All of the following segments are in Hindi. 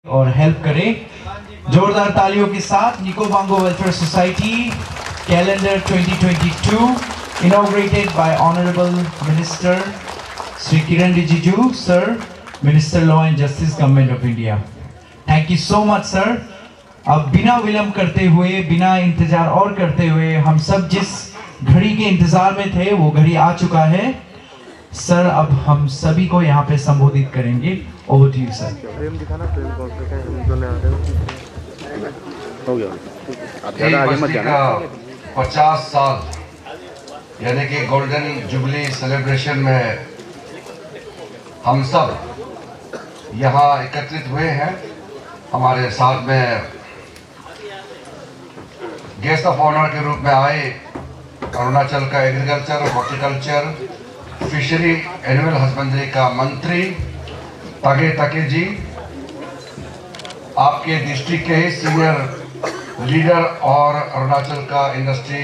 और हेल्प करें। जोरदार तालियों के साथ निको Bango welfare society calendar 2022 inaugurated bye honourable minister Shri Kiran Rijiju sir, minister law and justice government of India. Thank you so much sir. अब बिना विलंब करते हुए, बिना इंतजार और करते हुए, हम सब जिस घड़ी के इंतजार में थे वो घड़ी आ चुका है सर। अब हम सभी को यहाँ पे संबोधित करेंगे। Over to you sir. प्रेम दिखाना, प्रेम कौन से हैं हम जो ले आ रहे हो गया। आप ज़्यादा आगे मत जाना। 50 साल यानी कि गोल्डन जुबली सेलिब्रेशन में हम सब यहाँ एकत्रित हुए हैं। हमारे साथ में गेस्ट ऑफ ऑनर के रूप में आए अरुणाचल का agriculture, horticulture, fishery, animal husbandry का मंत्री तागे ताके जी, आपके डिस्ट्रिक्ट के ही सीनियर लीडर और अरुणाचल का industry,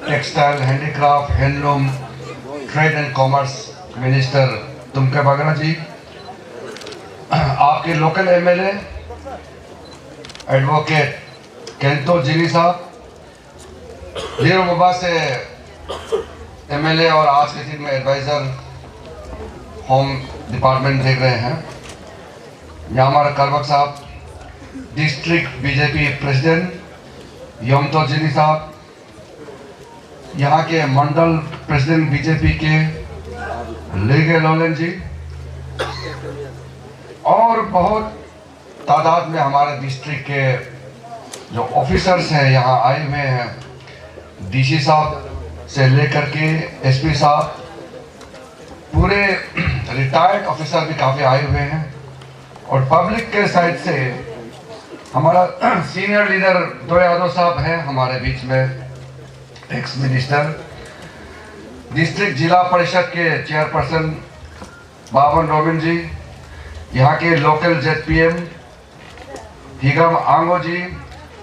textile, handicraft, handloom, trade and commerce minister Tumke Bagra ji, आपके local MLA advocate Kento Jini साहब, लीरो बाबा से एमएलए और आज के दिन में एडवाइजर होम डिपार्टमेंट देख रहे हैं। यहाँ हमारा करवक साहब, डिस्ट्रिक्ट बीजेपी प्रेसिडेंट यमतो जिनी साहब, यहाँ के मंडल प्रेसिडेंट बीजेपी के लेगे लोलन जी, और बहुत तादाद में हमारे डिस्ट्रिक्ट के जो ऑफिसर्स हैं यहाँ आए हुए हैं। डीसी साहब से लेकर के एसपी साहब, पूरे रिटायर्ड ऑफिसर भी काफ़ी आए हुए हैं। और पब्लिक के साइड से हमारा सीनियर लीडर दो यादव साहब हैं हमारे बीच में, एक्स मिनिस्टर, डिस्ट्रिक्ट जिला परिषद के चेयरपर्सन बावन रोबिन जी, यहाँ के लोकल जेडपीएम हिगम आंगो जी,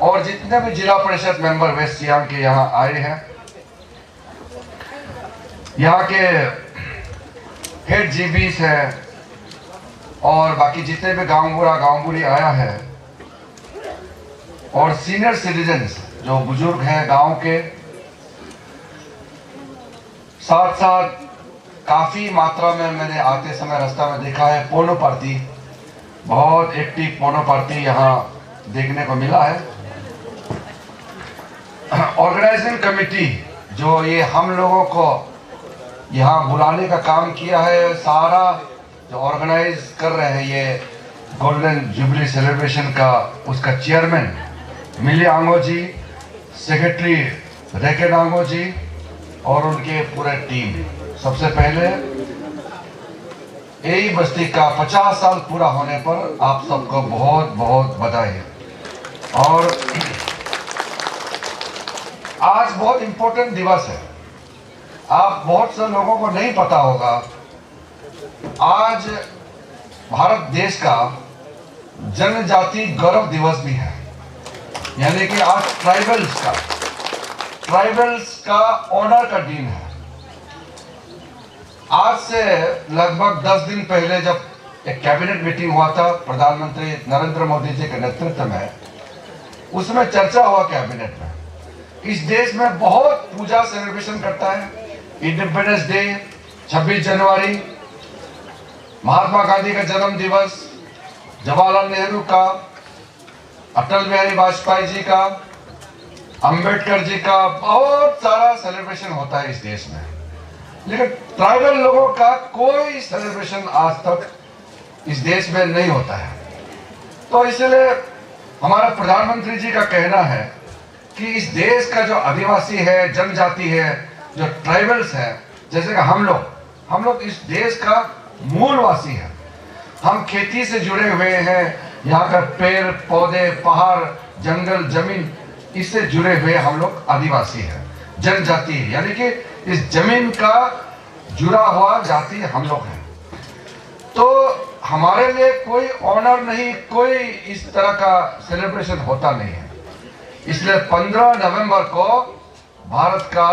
और जितने भी जिला परिषद मेंबर वेस्ट सियांग के यहाँ आए हैं। यहाँ के हेड जीबीस हैं और बाकी जितने भी गाँव बुरी आया है, और सीनियर सिटीजन्स जो बुजुर्ग हैं गांव के, साथ साथ काफ़ी मात्रा में मैंने आते समय रास्ता में देखा है पोनो पार्टी, बहुत एक्टिव पोनो पार्टी यहाँ देखने को मिला है। ऑर्गेनाइजिंग कमेटी जो ये हम लोगों को यहाँ बुलाने का काम किया है, सारा जो ऑर्गेनाइज कर रहे हैं ये गोल्डन जुबली सेलिब्रेशन का, उसका चेयरमैन मिली आंगो जी, सेक्रेटरी रेकेन आंगो जी और उनके पूरे टीम। सबसे पहले यही बस्ती का 50 साल पूरा होने पर आप सबको बहुत बहुत बधाई। और आज बहुत इंपॉर्टेंट दिवस है। आप बहुत से लोगों को नहीं पता होगा, आज भारत देश का जनजाति गौरव दिवस भी है, यानी कि आज ट्राइबल्स का ऑनर का दिन है। आज से लगभग 10 दिन पहले जब एक कैबिनेट मीटिंग हुआ था प्रधानमंत्री नरेंद्र मोदी जी के नेतृत्व में, उसमें चर्चा हुआ कैबिनेट में, इस देश में बहुत पूजा सेलिब्रेशन करता है। इंडिपेंडेंस डे, 26 जनवरी, महात्मा गांधी का जन्म दिवस, जवाहरलाल नेहरू का, अटल बिहारी वाजपेयी जी का, अंबेडकर जी का, बहुत सारा सेलिब्रेशन होता है इस देश में। लेकिन ट्राइबल लोगों का कोई सेलिब्रेशन आज तक इस देश में नहीं होता है। तो इसलिए हमारा प्रधानमंत्री जी का कहना है कि इस देश का जो आदिवासी है, जनजाति है, जो ट्राइबल्स है, जैसे कि हम लोग इस देश का मूलवासी है। हम खेती से जुड़े हुए हैं, यहाँ का पेड़ पौधे, पहाड़, जंगल, जमीन, इससे जुड़े हुए हम लोग आदिवासी हैं, जनजाति है, यानी कि इस जमीन का जुड़ा हुआ जाति हम लोग हैं। तो हमारे लिए कोई ऑनर नहीं, कोई इस तरह का सेलिब्रेशन होता नहीं है। इसलिए 15 नवंबर को भारत का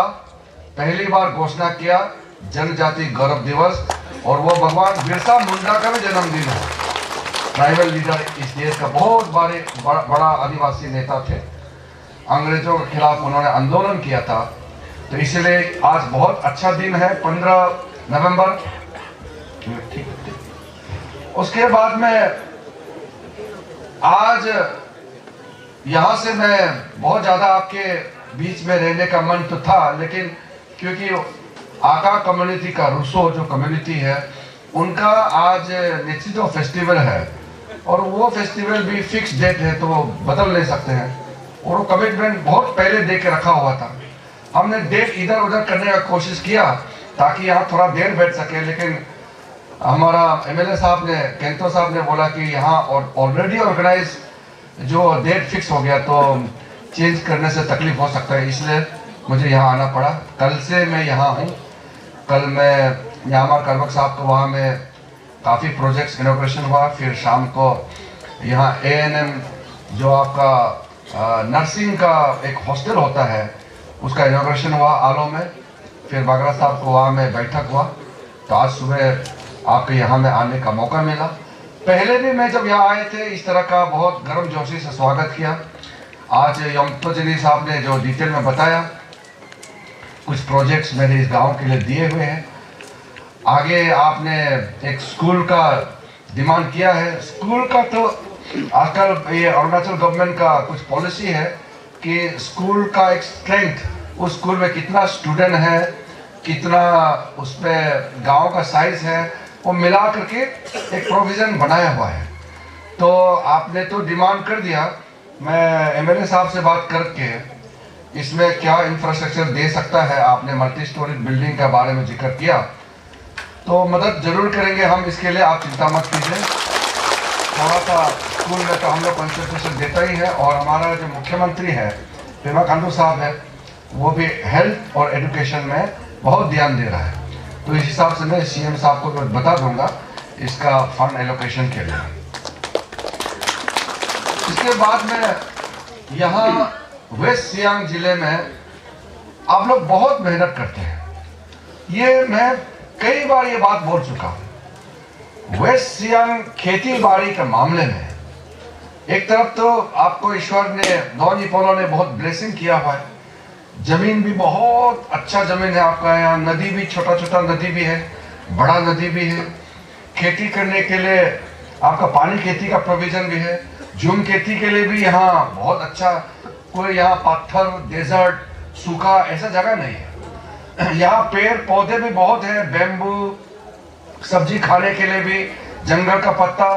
पहली बार घोषणा किया जनजाति गौरव दिवस, और वो भगवान बिरसा मुंडा का भी जन्मदिन है। ट्राइबल लीडर इस देश का बहुत बड़ा आदिवासी नेता थे। अंग्रेजों के खिलाफ उन्होंने आंदोलन किया था, तो इसलिए आज बहुत अच्छा दिन है 15 नवंबर। उसके बाद में आज यहाँ से मैं बहुत ज़्यादा आपके बीच में रहने का मन तो था, लेकिन क्योंकि आका कम्युनिटी का रूसो जो कम्युनिटी है उनका आज निश्चित फेस्टिवल है और वो फेस्टिवल भी फिक्स डेट है तो वो बदल नहीं सकते हैं और वो कमिटमेंट बहुत पहले दे के रखा हुआ था। हमने डेट इधर उधर करने का कोशिश किया ताकि यहाँ थोड़ा देर बैठ सके, लेकिन हमारा एमएलए साहब ने, केंतो साहब ने बोला कि यहाँ ऑलरेडी ऑर्गेनाइज जो डेट फिक्स हो गया तो चेंज करने से तकलीफ हो सकता है, इसलिए मुझे यहाँ आना पड़ा। कल से मैं यहाँ हूँ। कल मैं यामा करवक साहब को वहाँ में काफ़ी प्रोजेक्ट्स इनॉग्रेशन हुआ, फिर शाम को यहाँ एएनएम जो आपका नर्सिंग का एक हॉस्टल होता है उसका इनॉग्रेशन हुआ आलो में, फिर बागरा साहब को वहाँ में बैठक हुआ। तो आज सुबह आपके यहाँ में आने का मौका मिला। पहले भी मैं जब यहाँ आए थे इस तरह का बहुत गर्मजोशी से स्वागत किया। आज यमतोजनी साहब ने जो डिटेल में बताया, कुछ प्रोजेक्ट्स मैंने इस गांव के लिए दिए हुए हैं। आगे आपने एक स्कूल का डिमांड किया है। स्कूल का तो आजकल ये अरुणाचल गवर्नमेंट का कुछ पॉलिसी है कि स्कूल का एक स्ट्रेंथ, उस स्कूल में कितना स्टूडेंट है, कितना उस पर गाँव का साइज है, वो मिला करके एक प्रोविज़न बनाया हुआ है। तो आपने तो डिमांड कर दिया, मैं एमएलए साहब से बात करके इसमें क्या इंफ्रास्ट्रक्चर दे सकता है, आपने मल्टी स्टोरी बिल्डिंग के बारे में जिक्र किया, तो मदद जरूर करेंगे हम इसके लिए, आप चिंता मत कीजिए। थोड़ा सा स्कूल में तो हम लोग कंसल्टेशन देता ही है और हमारा जो मुख्यमंत्री है पेमा खांडू साहब है वो भी हेल्थ और एजुकेशन में बहुत ध्यान दे रहा है। तो इस हिसाब से मैं सीएम साहब को बता दूंगा इसका फंड एलोकेशन के लिए। इसके बाद में यहाँ वेस्ट सियांग जिले में आप लोग बहुत मेहनत करते हैं। ये मैं कई बार ये बात बोल चुका हूँ। वेस्ट सियांग खेती बाड़ी के मामले में एक तरफ तो आपको ईश्वर ने, नौनिपोलों ने बहुत ब्लेसिंग किया हुआ है। जमीन भी बहुत अच्छा जमीन है आपका, यहाँ नदी भी, छोटा छोटा नदी भी है, बड़ा नदी भी है। खेती करने के लिए आपका पानी खेती का प्रोविजन भी है। झूम खेती के लिए भी यहाँ बहुत अच्छा, कोई यहाँ पत्थर, डेजर्ट, सूखा ऐसा जगह नहीं है। यहाँ पेड़ पौधे भी बहुत है, बेम्बू, सब्जी खाने के लिए भी जंगल का पत्ता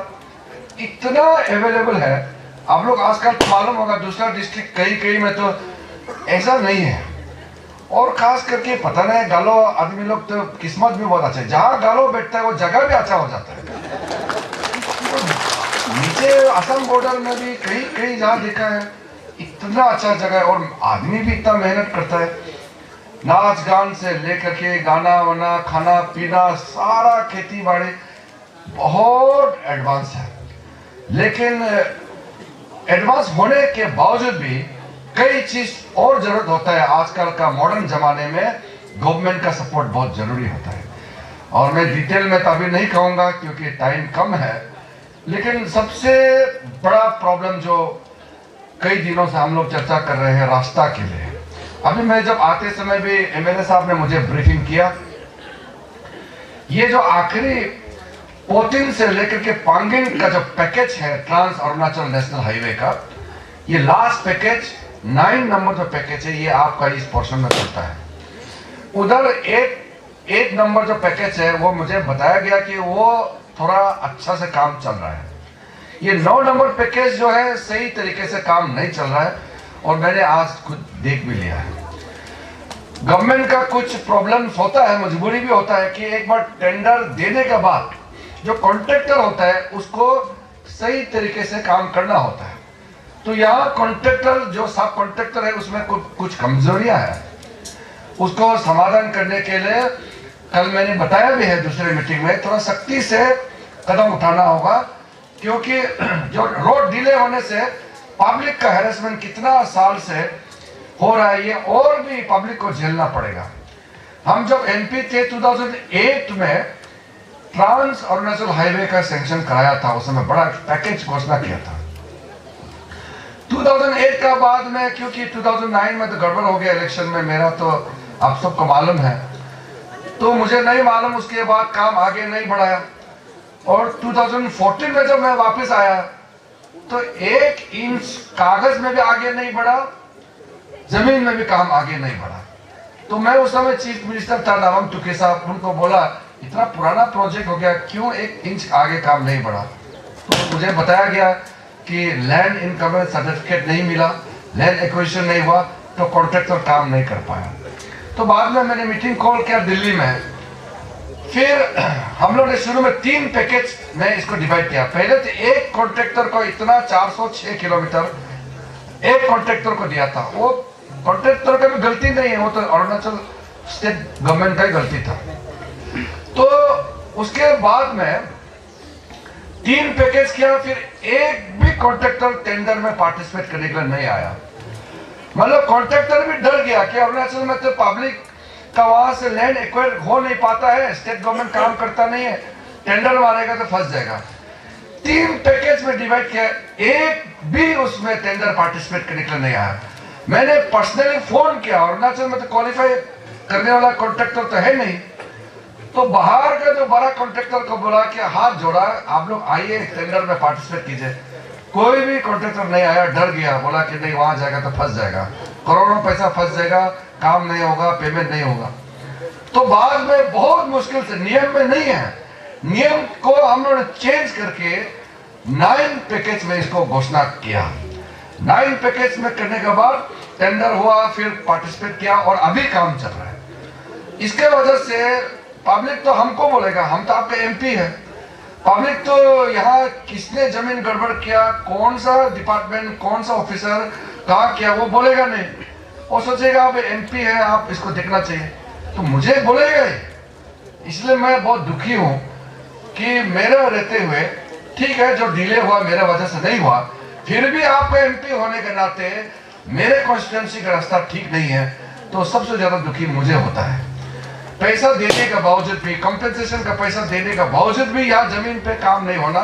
इतना अवेलेबल है। आप लोग आजकल मालूम होगा दूसरा डिस्ट्रिक्ट कहीं कहीं में तो ऐसा नहीं है। और खास करके पता नहीं, गालो आदमी लोग तो किस्मत भी बहुत अच्छा है, जहाँ गालो बैठता है वो जगह भी अच्छा हो जाता है। नीचे असम बॉर्डर में भी कहीं कहीं जहाँ देखा है इतना अच्छा जगह है और आदमी भी इतना मेहनत करता है। नाच गान से लेकर के गाना वाना, खाना पीना, सारा खेती बाड़ी बहुत एडवांस है। लेकिन एडवांस होने के बावजूद भी कई चीज और जरूरत होता है। आजकल का मॉडर्न जमाने में गवर्नमेंट का सपोर्ट बहुत जरूरी होता है और मैं डिटेल में तो अभी नहीं कहूँगा क्योंकि टाइम कम है। लेकिन सबसे बड़ा प्रॉब्लम जो कई दिनों से हम लोग चर्चा कर रहे हैं, रास्ता के लिए। अभी मैं जब आते समय भी एमएलए साहब ने मुझे ब्रीफिंग किया, ये जो आखिरी पोटिंग से लेकर के पांगिंग का जो पैकेज है ट्रांस अरुणाचल नेशनल हाईवे का, ये लास्ट पैकेज 9 नंबर जो पैकेज है ये आपका इस पोर्शन में चलता है। उधर एक नंबर जो पैकेज है वो मुझे बताया गया कि वो थोड़ा अच्छा से काम चल रहा है। ये 9 नंबर पैकेज जो है सही तरीके से काम नहीं चल रहा है और मैंने आज खुद देख भी लिया है। गवर्नमेंट का कुछ प्रॉब्लम्स होता है, मजबूरी भी होता है कि एक बार टेंडर देने के बाद जो कॉन्ट्रैक्टर होता है उसको सही तरीके से काम करना होता है। तो यहाँ कॉन्ट्रैक्टर जो सब कॉन्ट्रैक्टर है उसमें कुछ कमजोरियां हैं, उसको समाधान करने के लिए कल मैंने बताया भी है दूसरे मीटिंग में, थोड़ा सख्ती से कदम उठाना होगा। क्योंकि जो रोड डिले होने से पब्लिक का हैरेसमेंट कितना साल से हो रहा है, ये और भी पब्लिक को झेलना पड़ेगा। हम जब एमपी थे 2008 में ट्रांस अरुणाचल हाईवे का सैंक्शन कराया था, उस समय बड़ा पैकेज घोषणा किया था। 2008 का बाद में, क्योंकि 2009 में तो गड़बड़ हो गया इलेक्शन में मेरा, तो आप सबको मालूम है, तो मुझे नहीं मालूम, उसके बाद काम आगे नहीं बढ़ाया। और 2014 में जब मैं वापस आया तो 1 इंच कागज में भी आगे नहीं बढ़ा, जमीन में भी काम आगे नहीं बढ़ा। तो मैं उस समय चीफ मिनिस्टर था नावम तुके साहब, उनको बोला इतना पुराना प्रोजेक्ट हो गया, क्यों 1 इंच आगे काम नहीं बढ़ा? तो मुझे बताया गया कि लैंड इनकम सर्टिफिकेट नहीं मिला, लैंड एक्विजिशन नहीं हुआ, तो कॉन्ट्रैक्टर काम नहीं कर पाया। तो बाद में मैंने मीटिंग कॉल किया दिल्ली में, फिर हम लोग ने शुरू में 3 पैकेज में इसको डिवाइड किया। पहले तो एक कॉन्ट्रैक्टर को इतना 406 किलोमीटर एक कॉन्ट्रैक्टर को दिया था। वो कॉन्ट्रैक्टर का भी गलती नहीं है, वो तो अरुणाचल स्टेट गवर्नमेंट का ही गलती था। तो उसके बाद में 3 पैकेज किया, फिर एक भी कॉन्ट्रैक्टर टेंडर में पार्टिसिपेट करने के लिए नहीं आया। मतलब कॉन्ट्रैक्टर भी डर गया कि अरुणाचल में तो पब्लिक का वहां से लैंड एक्वायर हो नहीं पाता है, स्टेट गवर्नमेंट काम करता नहीं है, टेंडर मारेगा तो फंस जाएगा। 3 पैकेज में डिवाइड किया, एक भी उसमें टेंडर पार्टिसिपेट करने के लिए नहीं आया। मैंने पर्सनली फोन किया, अरुणाचल में तो क्वालिफाई करने वाला कॉन्ट्रैक्टर तो है नहीं, तो बाहर का जो बड़ा कॉन्ट्रैक्टर को बोला कि हाथ जोड़ा, आप लोग आइए टेंडर में पार्टिसिपेट कीजिए। कोई भी कॉन्ट्रैक्टर नहीं आया, डर गया, बोला कि नहीं वहां जाएगा तो फंस जाएगा, करोड़ों पैसा फंस जाएगा, काम नहीं होगा, पेमेंट नहीं होगा। तो बाद में बहुत मुश्किल से, नियम में नहीं है, नियम को हम लोगों ने चेंज करके 9 पैकेज में इसको घोषणा किया। 9 पैकेज में करने के बाद टेंडर हुआ, फिर पार्टिसिपेट किया और अभी काम चल रहा है। इसके वजह से पब्लिक तो हमको बोलेगा, हम तो आपका एमपी है, पब्लिक तो यहाँ किसने जमीन गड़बड़ किया, कौन सा डिपार्टमेंट, कौन सा ऑफिसर कहा किया, वो बोलेगा नहीं। वो सोचेगा आप एमपी है, आप इसको देखना चाहिए, तो मुझे बोलेगा ही। इसलिए मैं बहुत दुखी हूँ कि मेरे रहते हुए, ठीक है जो डिले हुआ मेरे वजह से नहीं हुआ, फिर भी आपका एमपी होने के नाते मेरे कॉन्स्टिट्यूंसी का रास्ता ठीक नहीं है, तो सबसे ज्यादा दुखी मुझे होता है। पैसा देने का बावजूद भी, कंपेंसेशन का पैसा देने का बावजूद भी यहाँ जमीन पे काम नहीं होना,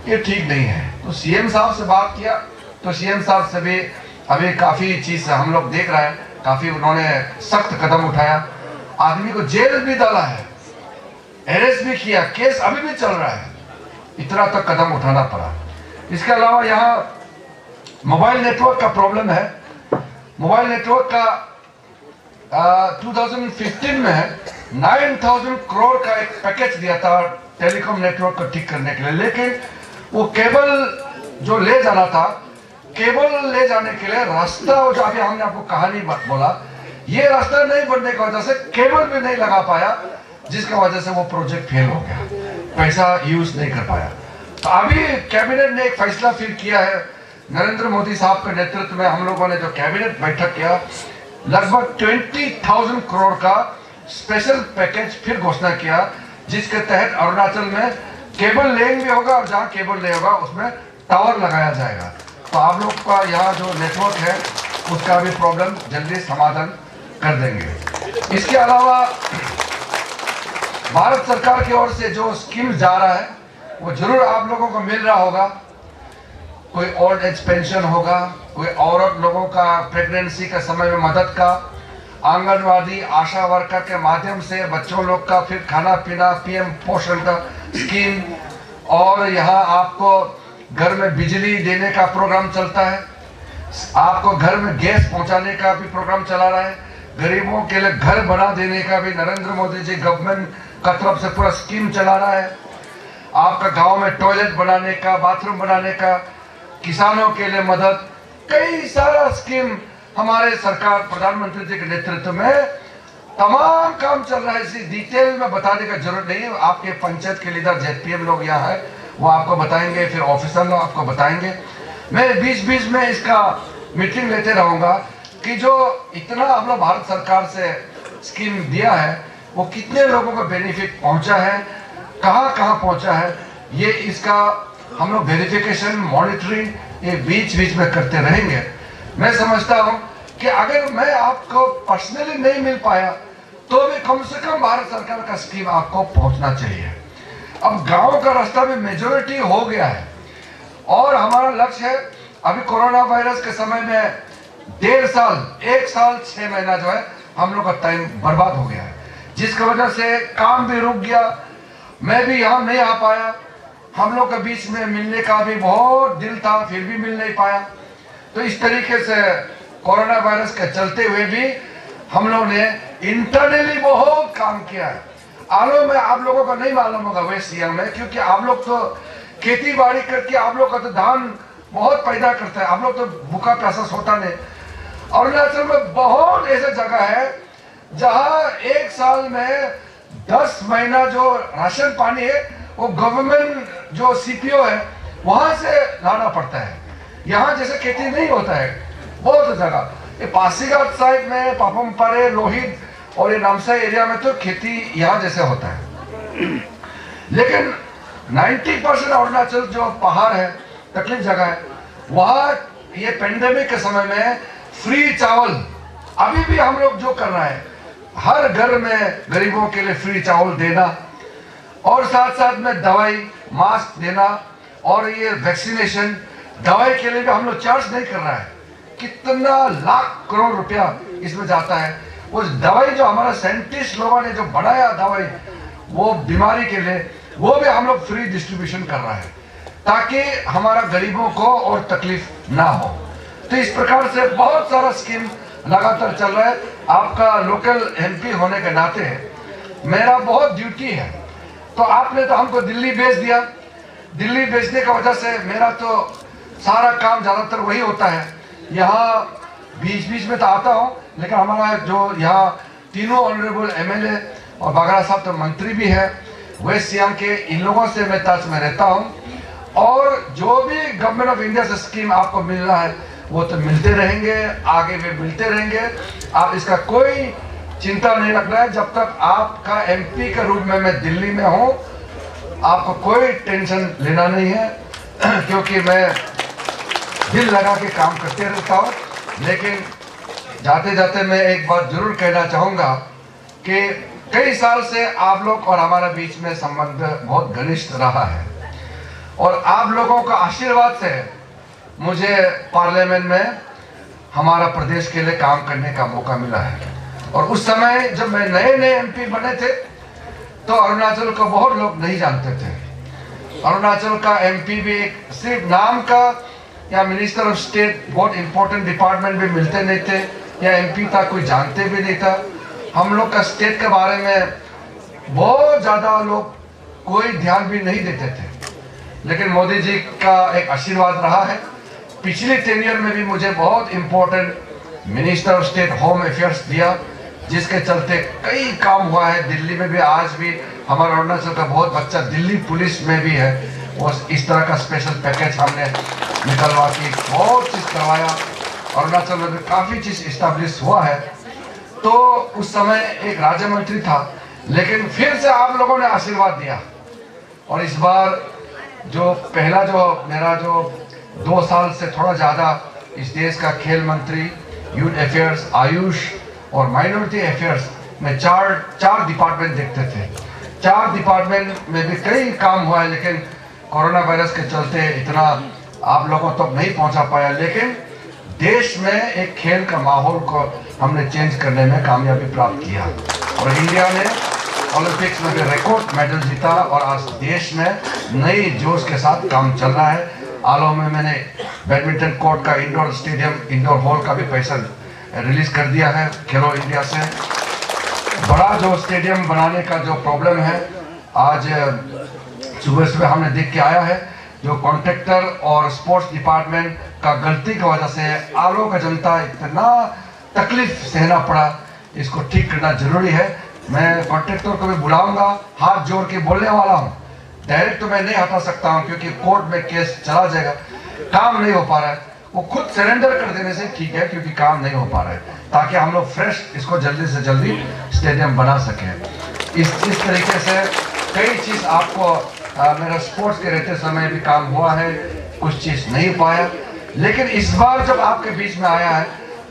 ये ठीक नहीं है। तो सीएम साहब से बात किया, तो सीएम साहब से भी अभी काफी चीज हम लोग देख रहे हैं, काफी उन्होंने सख्त कदम उठाया, आदमी को जेल भी डाला है, अरेस्ट भी किया, केस अभी भी चल रहा है, इतना तक कदम उठाना पड़ा। इसके अलावा यहाँ मोबाइल नेटवर्क का प्रॉब्लम है। मोबाइल नेटवर्क का 2015 में 9000 करोड़ का एक पैकेज दिया था टेलीकॉम नेटवर्क को ठीक करने के लिए, लेकिन वो केबल जो ले जाना था, केबल ले जाने के लिए रास्ता, जो अभी हमने आपको कहानी बोला, ये रास्ता नहीं बनने की वजह से केबल भी नहीं लगा पाया, जिसकी वजह से वो प्रोजेक्ट फेल हो गया, पैसा यूज नहीं कर पाया। तो अभी कैबिनेट ने एक फैसला फिर किया है, नरेंद्र मोदी साहब के नेतृत्व में हम लोगों ने जो कैबिनेट बैठक किया, लगभग 20,000 करोड़ का स्पेशल पैकेज फिर घोषणा किया, जिसके तहत अरुणाचल में केबल लेन भी होगा और जहां केबल नहीं होगा उसमें टावर लगाया जाएगा। तो आप लोग का यहाँ जो नेटवर्क है उसका भी प्रॉब्लम जल्दी समाधान कर देंगे। इसके अलावा भारत सरकार की ओर से जो स्कीम जा रहा है वो जरूर आप लोगों को मिल रहा होगा। कोई ओल्ड एज पेंशन होगा, कोई औरत लोगों का प्रेगनेंसी के समय में मदद का, आंगनवाड़ी आशा वर्कर के माध्यम से बच्चों लोग का फिर खाना पीना, पीएम पोषण का स्कीम, और यहाँ आपको घर में बिजली देने का प्रोग्राम चलता है, आपको घर में गैस पहुंचाने का भी प्रोग्राम चला रहा है, गरीबों के लिए घर बना देने का भी नरेंद्र मोदी जी गवर्नमेंट का तरफ से पूरा स्कीम चला रहा है, आपका गांव में टॉयलेट बनाने का, बाथरूम बनाने का, किसानों के लिए मदद, कई सारा स्कीम हमारे सरकार प्रधानमंत्री जी के नेतृत्व में तमाम काम चल रहा है। इसी डिटेल में बताने का जरूरत नहीं है, आपके पंचायत के लीडर जेडपीएम लोग यहाँ है, वो आपको बताएंगे, फिर ऑफिसर लोग आपको बताएंगे। मैं बीच बीच में इसका मीटिंग लेते रहूंगा कि जो इतना हम लोग भारत सरकार से स्कीम दिया है वो कितने लोगों को बेनिफिट पहुंचा है, कहाँ कहाँ पहुंचा है, ये इसका हम लोग वेरिफिकेशन, मॉनिटरिंग ये बीच बीच में करते रहेंगे। मैं समझता हूं कि अगर मैं आपको पर्सनली नहीं मिल पाया तो भी कम से कम भारत सरकार का स्कीम आपको पहुंचना चाहिए। अब गांव का रास्ता भी मेजोरिटी हो गया है और हमारा लक्ष्य है अभी कोरोना वायरस के समय में 1.5 साल 1 साल 6 महीना जो है हम लोग का टाइम बर्बाद हो गया है, जिसकी वजह से काम भी रुक गया। मैं भी यहाँ नहीं आ पाया, हम लोग के बीच में मिलने का भी बहुत दिल था, फिर भी मिल नहीं पाया। तो इस तरीके से कोरोना वायरस के चलते हुए भी हम लोग ने इंटरनली बहुत काम किया है। आलो में आप लोगों को नहीं मालूम होगा वेस्ट सियांग में, क्योंकि आप लोग तो खेती बाड़ी करके आप लोग का तो धान बहुत पैदा करता है, आप लोग तो भूखा प्यासा सोता नहीं। अरुणाचल में बहुत ऐसे जगह है जहां 1 साल में 10 महीना जो राशन पानी है वो गवर्नमेंट जो सीपीओ है वहां से लाना पड़ता है। यहाँ जैसे खेती नहीं होता है बहुत जगह, ये पासीघाट साइड में पापमपारे, लोहित और ये नामसाई एरिया में तो खेती यहाँ जैसे होता है। लेकिन 90% अरुणाचल जो पहाड़ है, तकलीफ जगह है, वहाँ ये पेंडेमिक के समय में फ्री चावल अभी भी हम लोग जो कर रहे हैं, हर घर में गरीबों के लिए फ्री चावल देना और साथ साथ में दवाई, मास्क देना और ये वैक्सीनेशन, दवाई के लिए भी हम लोग चार्ज नहीं कर रहा है। कितना लाख करोड़ रुपया इसमें जाता है। उस दवाई जो हमारा साइंटिस्ट लोगों ने जो बनाया दवाई वो बीमारी के लिए, वो भी हम लोग फ्री डिस्ट्रीब्यूशन कर रहा है ताकि हमारा गरीबों को और तकलीफ ना हो। तो इस प्रकार से बहुत सारा स्कीम लगातार चल रहा है। आपका लोकल एमपी होने के नाते मेरा बहुत ड्यूटी है। तो आपने तो हमको दिल्ली भेज दिया, दिल्ली भेजने की वजह से मेरा तो सारा काम ज़्यादातर वही होता है। यहाँ बीच बीच में तो आता हूँ, लेकिन हमारा जो यहाँ तीनों ऑनरेबल एमएलए और बागरा साहब तो मंत्री भी है वेस्ट सियांग के, इन लोगों से मैं टच में रहता हूँ। और जो भी गवर्नमेंट ऑफ इंडिया से स्कीम आपको मिल रहा है वो तो मिलते रहेंगे, आगे भी मिलते रहेंगे। आप इसका कोई चिंता नहीं रखना है। जब तक आपका एमपी के रूप में मैं दिल्ली में हूँ, आपको कोई टेंशन लेना नहीं है क्योंकि मैं दिल लगा के काम करते रहता हूँ। लेकिन जाते जाते मैं एक बात जरूर कहना चाहूँगा कि कई साल से आप लोग और हमारा बीच में संबंध बहुत घनिष्ठ रहा है और आप लोगों का आशीर्वाद से मुझे पार्लियामेंट में हमारा प्रदेश के लिए काम करने का मौका मिला है। और उस समय जब मैं नए एमपी बने थे तो अरुणाचल को बहुत लोग नहीं जानते थे। अरुणाचल का एमपी भी एक सिर्फ नाम का या मिनिस्टर ऑफ स्टेट, बहुत इंपॉर्टेंट डिपार्टमेंट भी मिलते नहीं थे, या एमपी था कोई जानते भी नहीं था। हम लोग का स्टेट के बारे में बहुत ज़्यादा लोग कोई ध्यान भी नहीं देते थे। लेकिन मोदी जी का एक आशीर्वाद रहा है। पिछले टेन्योर में भी मुझे बहुत important minister of state home affairs दिया, जिसके चलते कई काम हुआ है। दिल्ली में भी आज भी हमारा अरुणाचल का बहुत बच्चा दिल्ली पुलिस में भी है, वो इस तरह का स्पेशल पैकेज हमने निकलवा के बहुत चीज़ करवाया। अरुणाचल में भी काफ़ी चीज़ इस्टेब्लिश हुआ है। तो उस समय एक राज्य मंत्री था, लेकिन फिर से आप लोगों ने आशीर्वाद दिया और इस बार जो पहला जो मेरा जो 2 साल से थोड़ा ज़्यादा इस देश का खेल मंत्री, यूथ अफेयर्स, आयुष और माइनॉरिटी अफेयर्स में चार डिपार्टमेंट देखते थे। 4 डिपार्टमेंट में भी कई काम हुआ है, लेकिन कोरोना वायरस के चलते इतना आप लोगों तक नहीं पहुंचा पाया। लेकिन देश में एक खेल का माहौल को हमने चेंज करने में कामयाबी प्राप्त किया और इंडिया ने ओलंपिक्स में भी रिकॉर्ड मेडल जीता और आज देश में नई जोश के साथ काम चल रहा है। आलो में मैंने बैडमिंटन कोर्ट का इंडोर स्टेडियम, इंडोर हॉल का भी पैसा रिलीज कर दिया है खेलो इंडिया से। बड़ा जो स्टेडियम बनाने का जो प्रॉब्लम है, आज सुबह सुबह हमने देख के आया है, जो कॉन्ट्रैक्टर और स्पोर्ट्स डिपार्टमेंट का गलती की वजह से आलो का जनता इतना तकलीफ सहना पड़ा, इसको ठीक करना जरूरी है। मैं कॉन्ट्रैक्टर को भी बुलाऊंगा, हाथ जोड़ के बोलने वाला हूँ। डायरेक्ट तो मैं नहीं हटा सकता हूँ क्योंकि कोर्ट में केस चला जाएगा, काम नहीं हो पा रहा है। वो खुद सरेंडर कर देने से ठीक है क्योंकि काम नहीं हो पा रहा है, ताकि हम लोग फ्रेश इसको जल्दी से जल्दी स्टेडियम बना सकें। इस तरीके से कई चीज़ आपको मेरा स्पोर्ट्स के रहते समय भी काम हुआ है, कुछ चीज़ नहीं पाया। लेकिन इस बार जब आपके बीच में आया है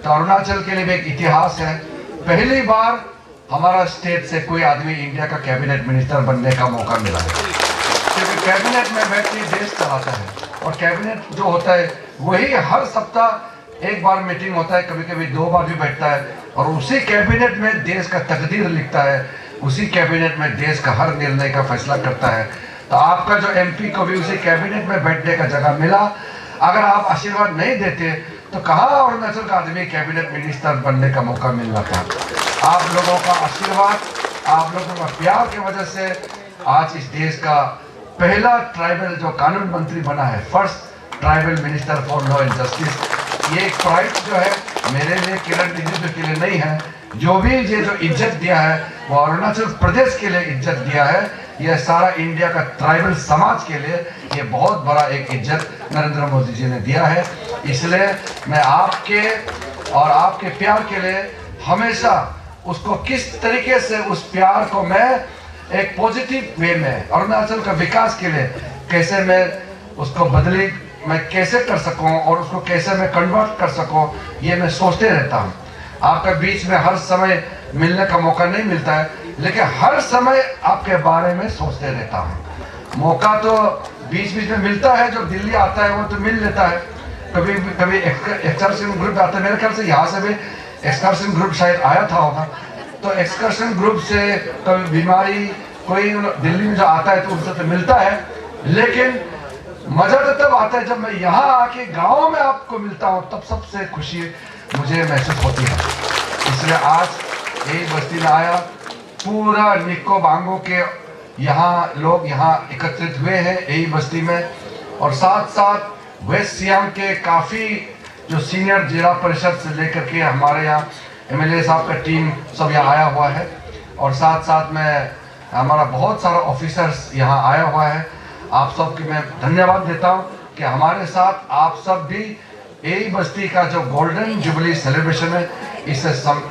तो अरुणाचल के लिए भी एक इतिहास है। पहली बार हमारा स्टेट से कोई आदमी इंडिया का कैबिनेट मिनिस्टर बनने का मौका मिला है। कैबिनेट में बैठ के देश चलाता है, और कैबिनेट जो होता है वही हर सप्ताह एक बार मीटिंग होता है, कभी कभी 2 बार भी बैठता है, और उसी कैबिनेट में देश का तकदीर लिखता है, उसी कैबिनेट में देश का हर निर्णय का फैसला करता है। तो आपका जो एमपी को भी उसी कैबिनेट में बैठने का जगह मिला। अगर आप आशीर्वाद नहीं देते तो कहाँ अरुणाचल का आदमी कैबिनेट मिनिस्टर बनने का मौका मिलना था। आप लोगों का आशीर्वाद, आप लोगों का प्यार की वजह से आज इस देश का पहला ट्राइबल जो कानून मंत्री बना है, first tribal minister for law and justice. ये एक प्राइड जो है मेरे लिए, किरण रिजिजू के लिए नहीं है। जो भी ये जो इज्जत दिया है वो अरुणाचल प्रदेश के लिए इज्जत दिया है। यह सारा इंडिया का ट्राइबल समाज के लिए ये बहुत बड़ा एक इज्जत नरेंद्र मोदी जी ने दिया है। इसलिए मैं आपके और आपके प्यार के लिए हमेशा उसको किस तरीके से उस प्यार को मैं एक पॉजिटिव वे में अरुणाचल का विकास के लिए कैसे मैं उसको बदली मैं कैसे कर सकूं और उसको कैसे मैं कन्वर्ट कर सकूं, ये मैं सोचते रहता हूं। आपके बीच में हर समय मिलने का मौका नहीं मिलता है, लेकिन हर समय आपके बारे में सोचते रहता हूं। मौका तो बीच बीच में मिलता है, जो दिल्ली आता है वो तो मिल लेता है, कभी कभी एक्सकर्शन ग्रुप आता है। मेरे ख्याल से यहाँ से भी एक्सकर्शन ग्रुप शायद आया था होगा, तो एक्सकर्शन ग्रुप से कभी बीमारी कोई दिल्ली में जो आता है तो उनसे तो मिलता है, लेकिन मजा तो तब आता है जब मैं यहाँ आके गाँव में आपको मिलता हूँ, तब सबसे खुशी मुझे महसूस होती है। इसलिए आज यही बस्ती में आया, पूरा निको बांगो के यहाँ लोग यहाँ एकत्रित हुए हैं यही बस्ती में, और साथ साथ वेस्ट सियांग के काफ़ी जो सीनियर जिला परिषद से लेकर के हमारे यहाँ एमएलए साहब का टीम सब यहाँ आया हुआ है, और साथ साथ में हमारा बहुत सारा ऑफिसर्स यहाँ आया हुआ है। आप सबकी मैं धन्यवाद देता हूँ कि हमारे साथ आप सब भी यही बस्ती का जो गोल्डन जुबली सेलिब्रेशन है, इस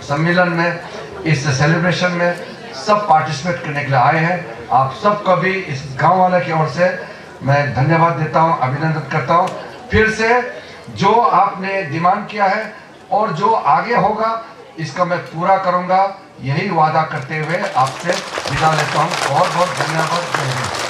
सम्मेलन में, इस सेलिब्रेशन में सब पार्टिसिपेट करने के लिए आए हैं। आप सबको भी इस गांव वाले की ओर से मैं धन्यवाद देता हूं, अभिनंदन करता हूं। फिर से जो आपने डिमांड किया है और जो आगे होगा इसका मैं पूरा करूंगा, यही वादा करते हुए आपसे विदा लेता हूं। बहुत बहुत धन्यवाद।